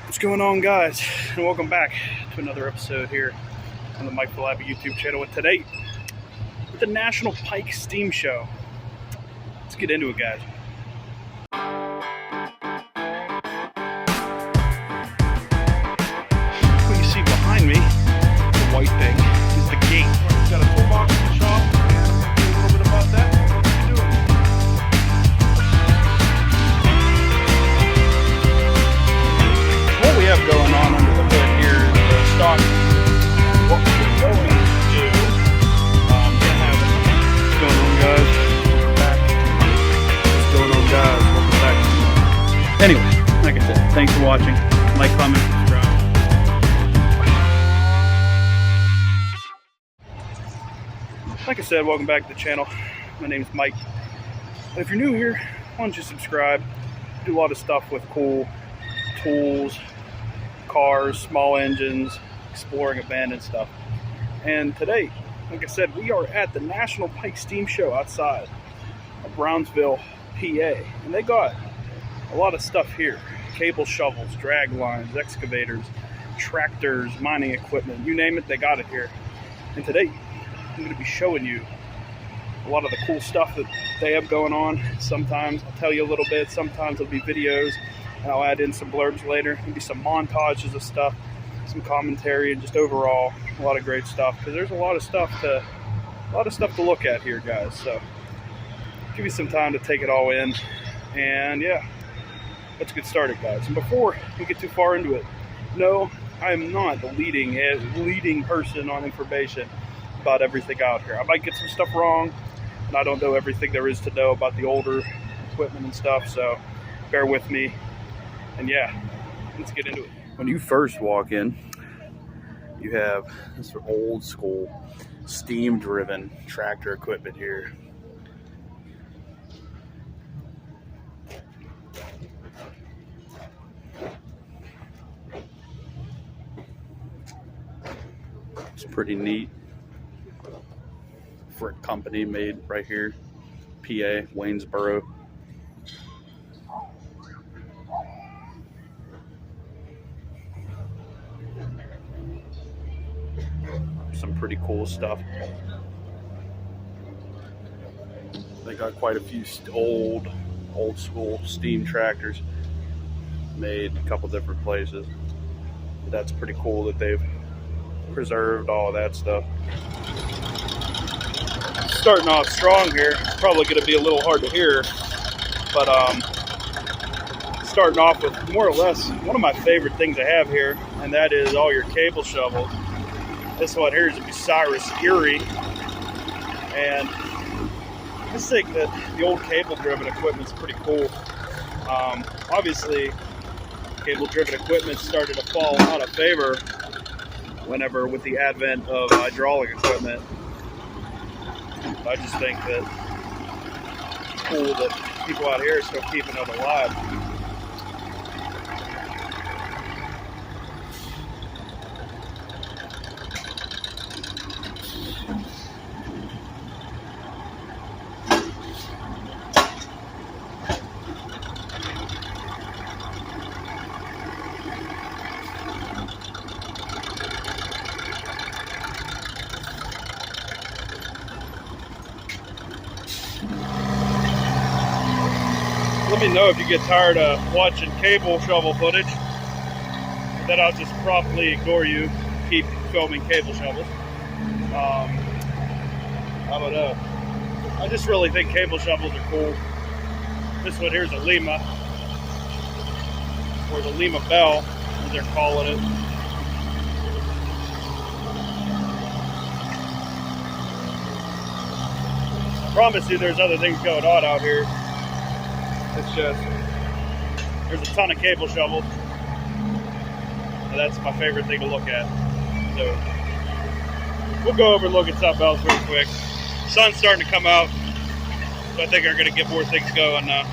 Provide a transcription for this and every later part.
What's going on, guys, and welcome back to another episode here on the Falappi YouTube channel. And today, with the National Pike Steam Show. Let's get into it, guys. What you see behind me, the white thing, is the gate. We've got a toolbox in the shop, and we'll do a little bit about that. What we have going on under the hood here is the stock. What we're going to do, what's going on, guys? Welcome back. What's going on, guys? Welcome back. Anyway, like I said, thanks for watching. Like, comment, subscribe. Like I said, welcome back to the channel. My name is Mike. And if you're new here, why don't you subscribe? I do a lot of stuff with cool tools, cars, small engines, exploring abandoned stuff. And today, like I said, we are at the National Pike Steam Show outside of Brownsville, PA. And they got a lot of stuff here. Cable shovels, drag lines, excavators, tractors, mining equipment, you name it, they got it here. And today, I'm going to be showing you a lot of the cool stuff that they have going on. Sometimes I'll tell you a little bit, sometimes it'll be videos, and I'll add in some blurbs later. Maybe some montages of stuff, some commentary, and just overall a lot of great stuff. Because there's a lot of stuff to look at here, guys. So give you some time to take it all in, and yeah, let's get started, guys. And before we get too far into it, no, I am not the leading person on information about everything out here. I might get some stuff wrong, and I don't know everything there is to know about the older equipment and stuff. So bear with me. And yeah, let's get into it. When you first walk in, you have this old school steam driven tractor equipment here. It's pretty neat for a company made right here, PA, Waynesboro. Some pretty cool stuff. They got quite a few old school steam tractors made in a couple different places. But that's pretty cool that they've preserved all of that stuff. Starting off strong here. It's probably going to be a little hard to hear, but starting off with more or less one of my favorite things I have here, and that is all your cable shovels. This one here is a Bucyrus Erie, and I just think that the old cable-driven equipment is pretty cool. Obviously, cable-driven equipment started to fall out of favor whenever with the advent of hydraulic equipment. I just think that it's cool that people out here are still keeping it alive. Let me know if you get tired of watching cable shovel footage. Then I'll just promptly ignore you, keep filming cable shovels. I don't know. I just really think cable shovels are cool. This one here is a Lima, or the Lima Bell, as they're calling it. I promise you there's other things going on out here. It's just, there's a ton of cable shovels, and that's my favorite thing to look at. So we'll go over and look at something else real quick. Sun's starting to come out, so I think we're going to get more things going now.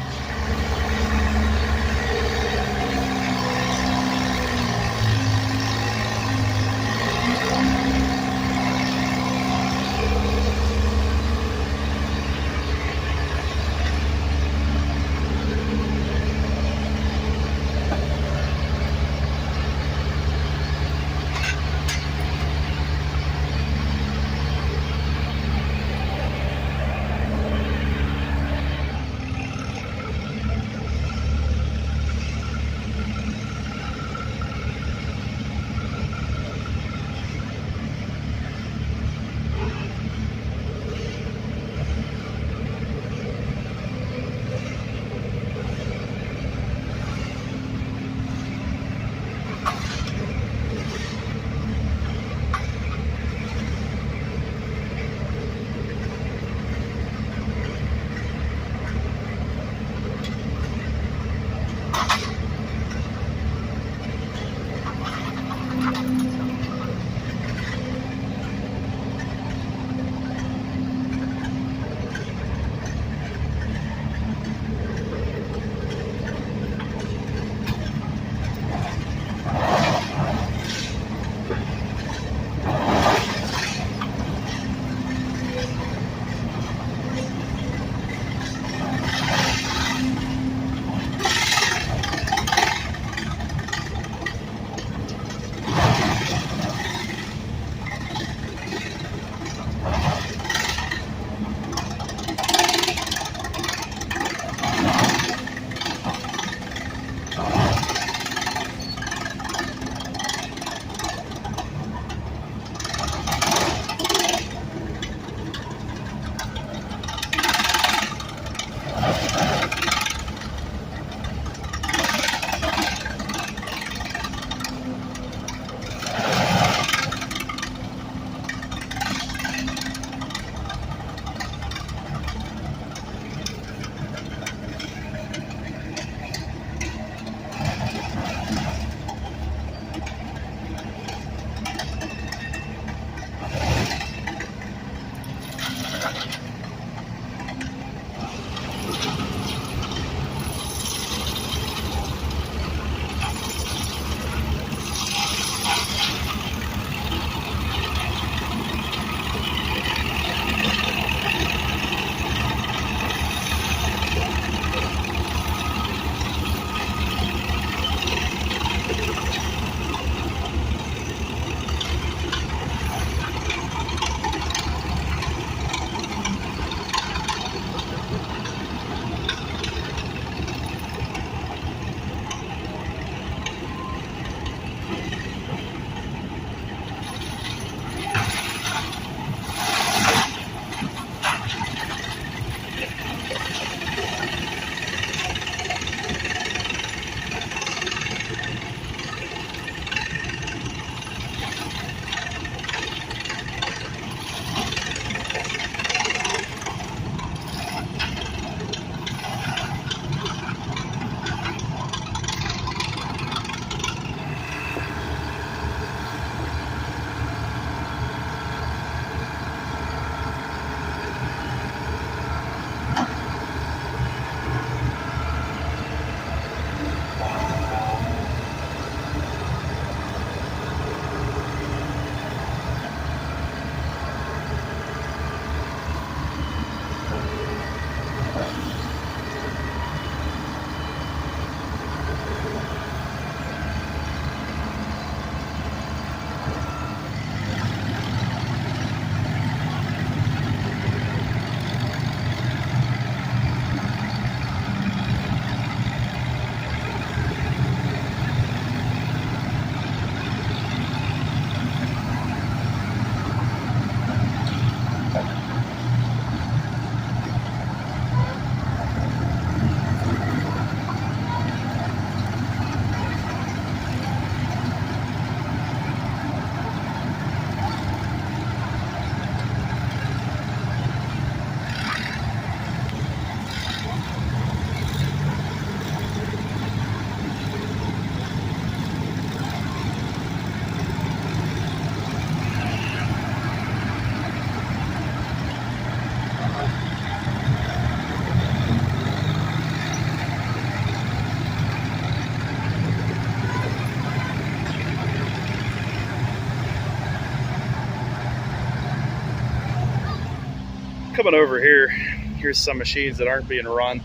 Coming over here, here's some machines that aren't being run.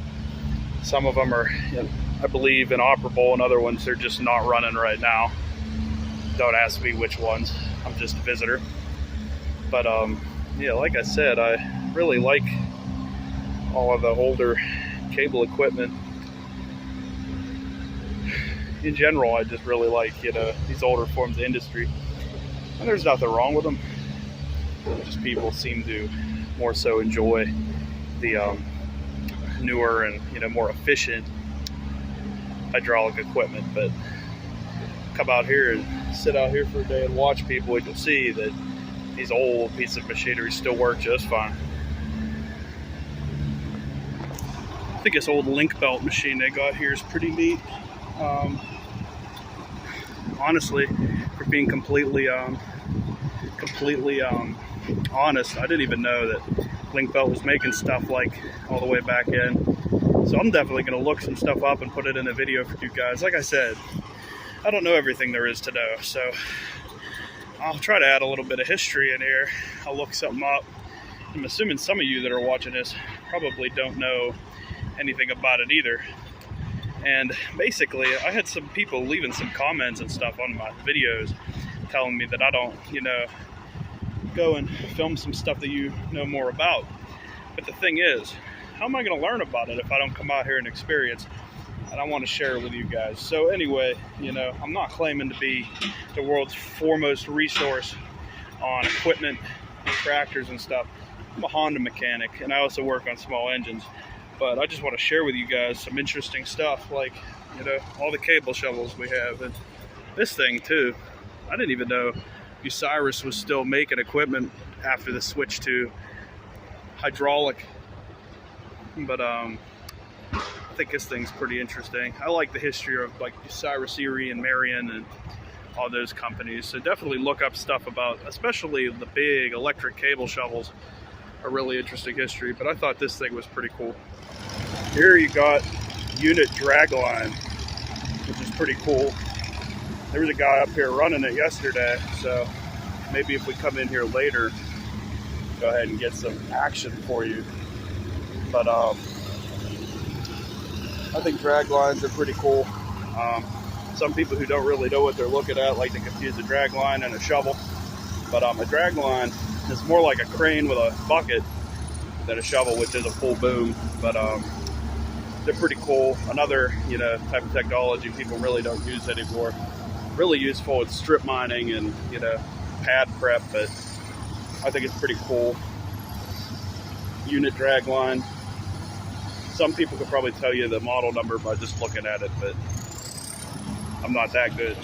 Some of them are, I believe, inoperable, and other ones are just not running right now. Don't ask me which ones. I'm just a visitor. But yeah, like I said, I really like all of the older cable equipment. In general, I just really like, these older forms of industry. And there's nothing wrong with them. Just people seem to more so enjoy the newer and more efficient hydraulic equipment. But come out here and sit out here for a day and watch people, and you'll see that these old pieces of machinery still work just fine. I think this old link belt machine they got here is pretty neat. Honestly, for being completely honest, I didn't even know that Link Belt was making stuff like all the way back in. So I'm definitely going to look some stuff up and put it in a video for you guys. Like I said, I don't know everything there is to know, so I'll try to add a little bit of history in here. I'll look something up. I'm assuming some of you that are watching this probably don't know anything about it either. And basically, I had some people leaving some comments and stuff on my videos telling me that I don't, go and film some stuff that you know more about. But the thing is, how am I going to learn about it if I don't come out here and experience? And I want to share it with you guys. So anyway, I'm not claiming to be the world's foremost resource on equipment and tractors and stuff. I'm a Honda mechanic, and I also work on small engines. But I just want to share with you guys some interesting stuff, like, all the cable shovels we have. And this thing, too. I didn't even know Bucyrus was still making equipment after the switch to hydraulic. But I think this thing's pretty interesting. I like the history of, like, Bucyrus, Erie, and Marion, and all those companies. So definitely look up stuff about, especially the big electric cable shovels. A really interesting history, but I thought this thing was pretty cool. Here you got unit dragline, which is pretty cool. There was a guy up here running it yesterday, so maybe if we come in here later, go ahead and get some action for you. But I think drag lines are pretty cool. Some people who don't really know what they're looking at like to confuse a drag line and a shovel. But a drag line is more like a crane with a bucket than a shovel, which is a full boom. But they're pretty cool. Another type of technology people really don't use anymore. Really useful in strip mining and pad prep, but I think it's pretty cool. Unit drag line. Some people could probably tell you the model number by just looking at it, but I'm not that good.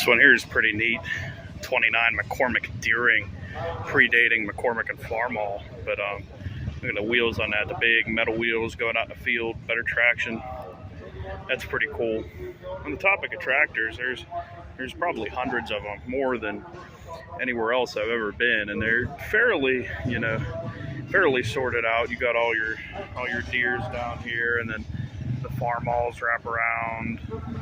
This one here is pretty neat. 29 McCormick Deering, predating McCormick and Farmall. But look at the wheels on that, the big metal wheels going out in the field, better traction. That's pretty cool. On the topic of tractors, there's probably hundreds of them, more than anywhere else I've ever been, and they're fairly, fairly sorted out. You got all your Deeres down here, and then the Farmalls wrap around,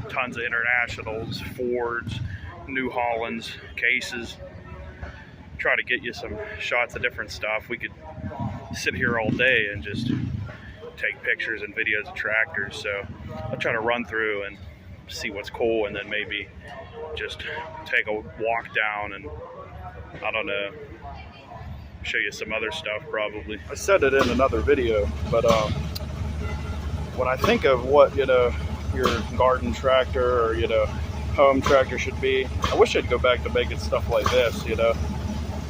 tons of Internationals, Fords, New Hollands, Cases. Try to get you some shots of different stuff. We could sit here all day and just take pictures and videos of tractors, so I'll try to run through and see what's cool, and then maybe just take a walk down and, I don't know, show you some other stuff probably. I said it in another video, but when I think of what, your garden tractor or, home tractor should be, I wish I'd go back to making stuff like this,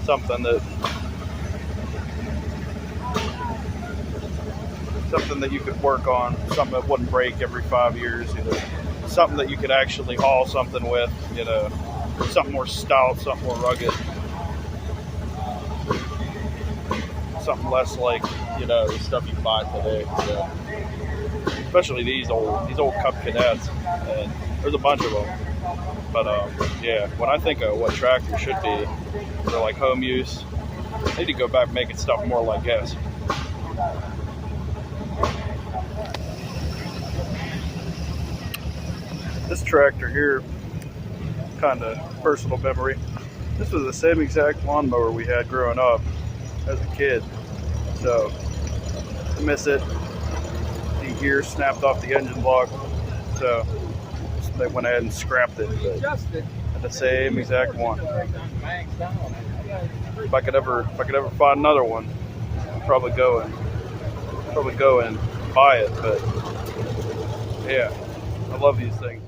something that you could work on, something that wouldn't break every 5 years, something that you could actually haul something with, something more stout, something more rugged, something less like, the stuff you buy today. Especially these old Cup Cadets, and there's a bunch of them. But yeah, when I think of what tractors should be for like home use, I need to go back making stuff more like this. This tractor here, kind of personal memory. This was the same exact lawnmower we had growing up as a kid. So I miss it. The gear snapped off the engine block, so they went ahead and scrapped it. But the same exact one. If I could ever find another one, I'd probably go and buy it. But yeah, I love these things.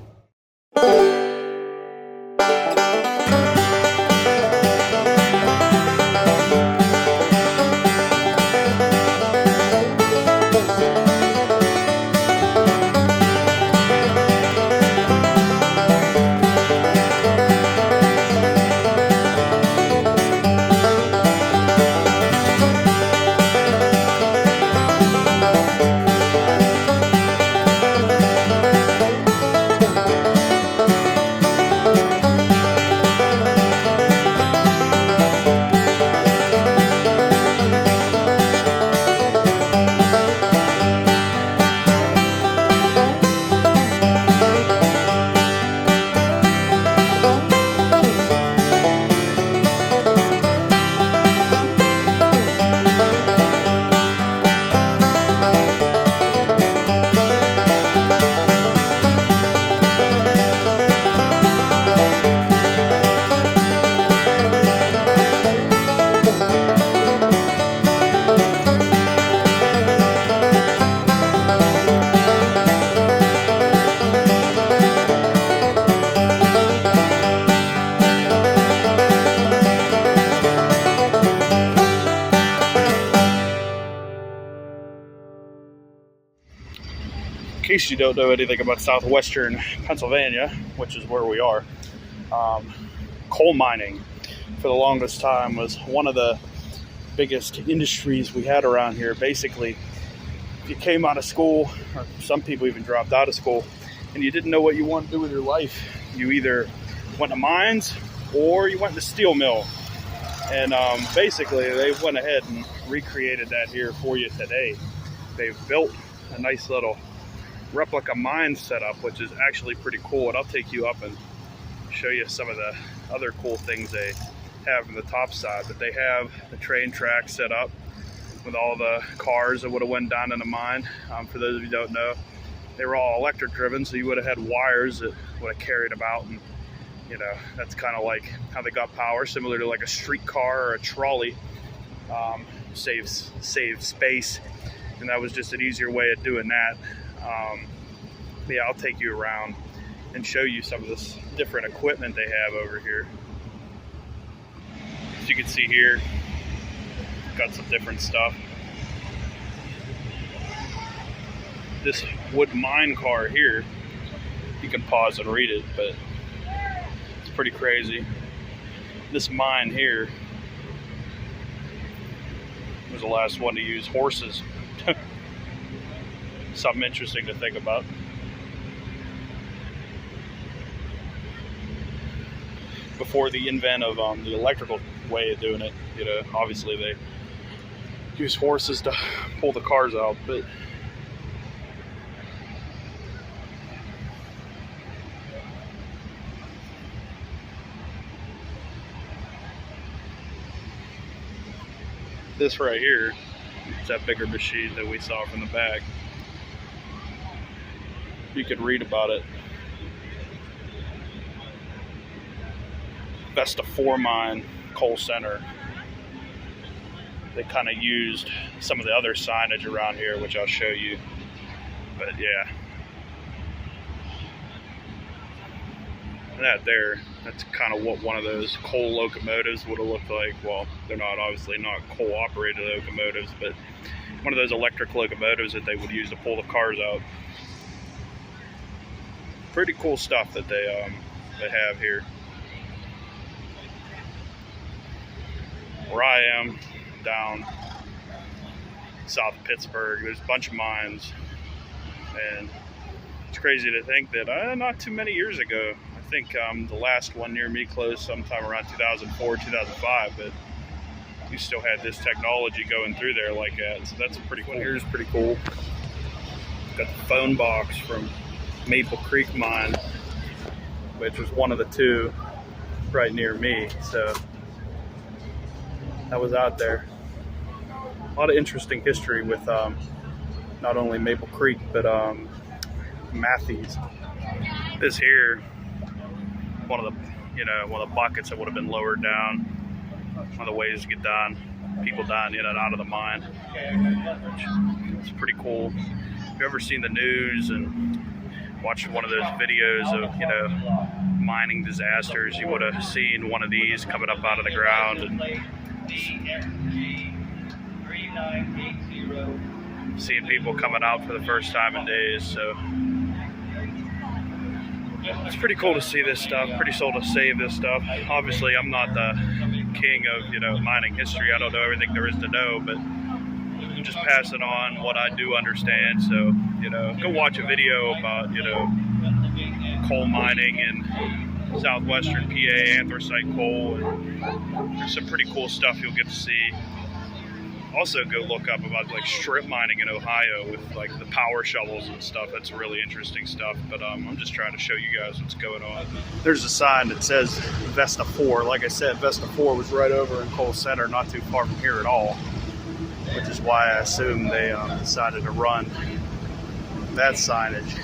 In case you don't know anything about southwestern Pennsylvania, which is where we are, coal mining for the longest time was one of the biggest industries we had around here. Basically, if you came out of school, or some people even dropped out of school, and you didn't know what you wanted to do with your life, you either went to mines or you went to steel mill. And basically, they went ahead and recreated that here for you today. They've built a nice little replica mine setup, which is actually pretty cool, and I'll take you up and show you some of the other cool things they have in the top side. But they have the train track set up with all the cars that would have went down in the mine. For those of you who don't know, they were all electric driven, so you would have had wires that would have carried them out, and that's kind of like how they got power, similar to like a streetcar or a trolley. Saves space, and that was just an easier way of doing that. Yeah, I'll take you around and show you some of this different equipment they have over here. As you can see here, got some different stuff. This wood mine car here, you can pause and read it, but it's pretty crazy. This mine here was the last one to use horses. Something interesting to think about. Before the invent of the electrical way of doing it, you know, obviously they use horses to pull the cars out, but this right here is that bigger machine that we saw from the back. You could read about it. Vesta 4 mine, coal center. They kind of used some of the other signage around here, which I'll show you. But yeah, that there, that's kind of what one of those coal locomotives would have looked like. Well, they're not, obviously not coal operated locomotives, but one of those electric locomotives that they would use to pull the cars out. Pretty cool stuff that they have here. Where I am, down south of Pittsburgh, there's a bunch of mines, and it's crazy to think that not too many years ago, I think the last one near me closed sometime around 2004, 2005, but you still had this technology going through there like that, so that's pretty cool. Here's pretty cool. Got the phone box from Maple Creek mine, which was one of the two right near me, so that was out there. A lot of interesting history with not only Maple Creek, but Matthews. This here, one of the buckets that would have been lowered down. One of the ways to get down, people dying in and out of the mine. It's pretty cool. If you've ever seen the news and watched one of those videos of, you know, mining disasters, you would have seen one of these coming up out of the ground and seeing people coming out for the first time in days. So it's pretty cool to see this stuff, pretty cool to save this stuff. Obviously I'm not the king of, you know, mining history. I don't know everything there is to know, but I'm just passing on what I do understand. So, you know, go watch a video about, you know, coal mining in southwestern PA, anthracite coal, and there's some pretty cool stuff you'll get to see. Also go look up about like strip mining in Ohio with like the power shovels and stuff. That's really interesting stuff, but I'm just trying to show you guys what's going on. There's a sign that says Vesta 4. Like I said, Vesta 4 was right over in Coal Center, not too far from here at all, which is why I assume they decided to run that signage,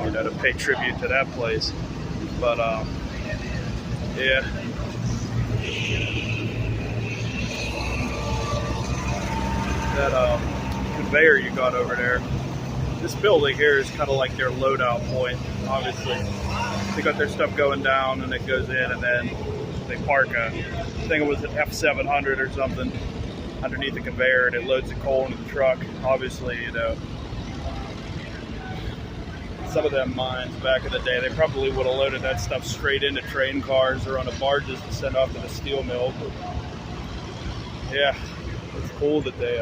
you know, to pay tribute to that place. But yeah. That conveyor you got over there. This building here is kind of like their loadout point. Obviously, they got their stuff going down, and it goes in, and then they park I think it was an F700 or something underneath the conveyor, and it loads the coal into the truck. Obviously, you know, some of them mines back in the day, they probably would have loaded that stuff straight into train cars or onto barges to send off to the steel mill. But yeah, it's cool that they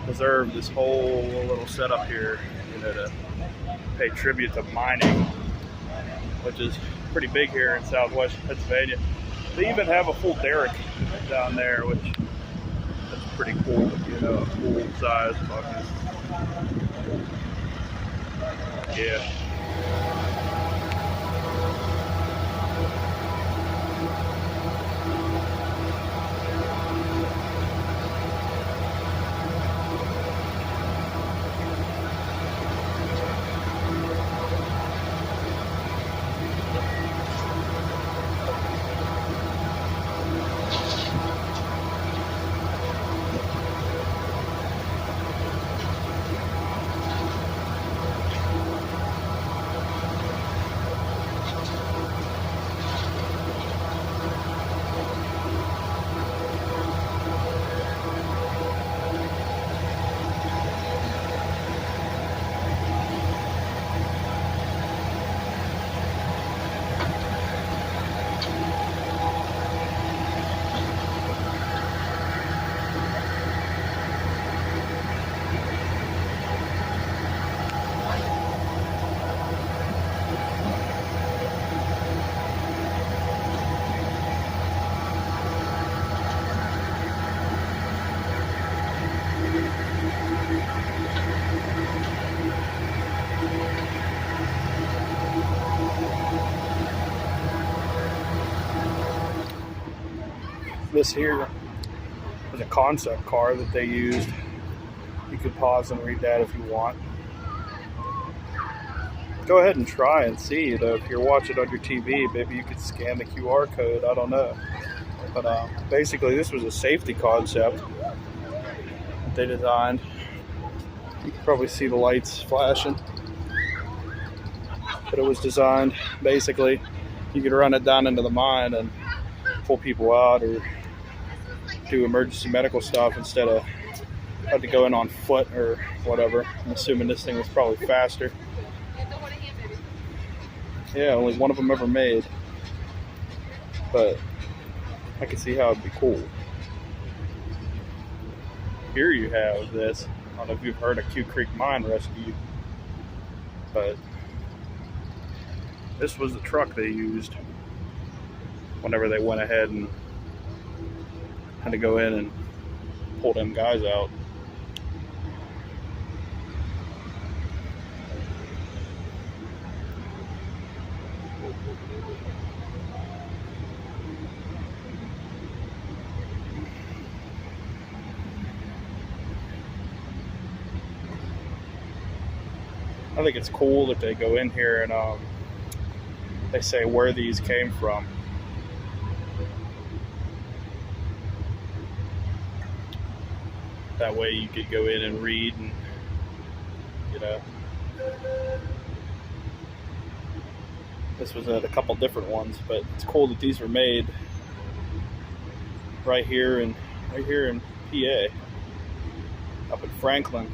preserve this whole little setup here, you know, to pay tribute to mining, which is pretty big here in southwest Pennsylvania. They even have a full derrick down there, which that's pretty cool, you know, full size bucket. Yeah. This here is a concept car that they used. You could pause and read that if you want. Go ahead and try and see it. If you're watching on your TV, maybe you could scan the QR code. I don't know. But basically, this was a safety concept that they designed. You can probably see the lights flashing. But it was designed, basically, you could run it down into the mine and pull people out or do emergency medical stuff instead of had to go in on foot or whatever. I'm assuming this thing was probably faster. Yeah, only one of them ever made. But I can see how it'd be cool. Here you have this. I don't know if you've heard of Q Creek Mine Rescue, but this was the truck they used whenever they went ahead and had to go in and pull them guys out. I think it's cool that they go in here and they say where these came from. That way you could go in and read and, you know. This was at a couple different ones, but it's cool that these were made right here in PA, up in Franklin.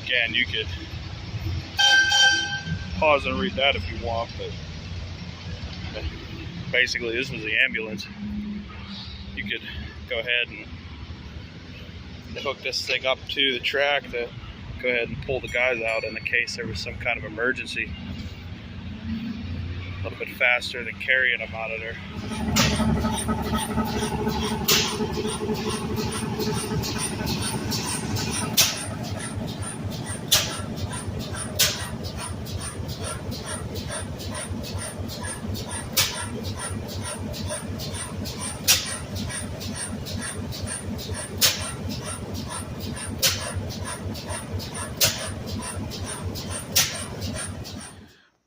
Again, you could pause and read that if you want, but basically this was the ambulance. You could go ahead and hook this thing up to the track to go ahead and pull the guys out in the case there was some kind of emergency. A little bit faster than carrying them out of there.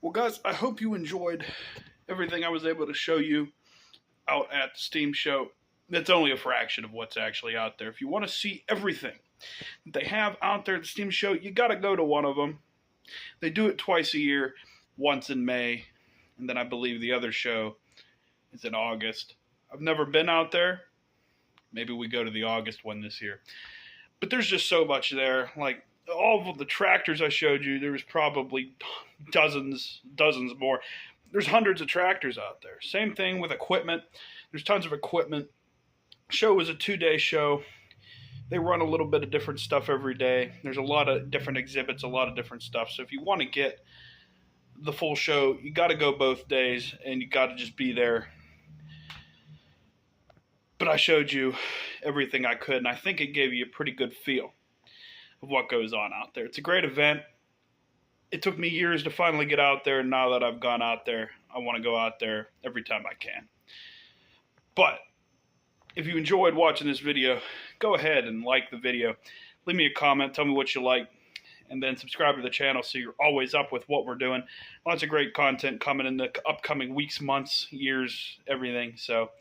Well, guys, I hope you enjoyed everything I was able to show you out at the STEAM show. That's only a fraction of what's actually out there. If you want to see everything that they have out there at the STEAM show, you got to go to one of them. They do it twice a year, once in May, and then I believe the other show is in August. I've never been out there. Maybe we go to the August one this year. But there's just so much there. Like, all of the tractors I showed you, there was probably dozens more. There's hundreds of tractors out there. Same thing with equipment. There's tons of equipment. Show was a 2-day show. They run a little bit of different stuff every day. There's a lot of different exhibits, a lot of different stuff. So if you want to get the full show, you got to go both days, and you got to just be there. But I showed you everything I could, and I think it gave you a pretty good feel of what goes on out there. It's a great event. It took me years to finally get out there, and now that I've gone out there, I want to go out there every time I can. But if you enjoyed watching this video, go ahead and like the video. Leave me a comment, tell me what you like, and then subscribe to the channel so you're always up with what we're doing. Lots of great content coming in the upcoming weeks, months, years, everything. So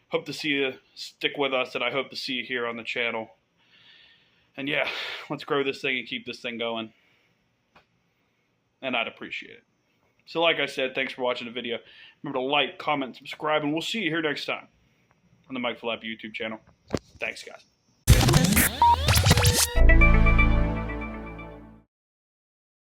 hope to see you stick with us, and I hope to see you here on the channel. And yeah, let's grow this thing and keep this thing going. And I'd appreciate it. So like I said, thanks for watching the video. Remember to like, comment, subscribe, and we'll see you here next time on the Mike Falappi YouTube channel. Thanks, guys.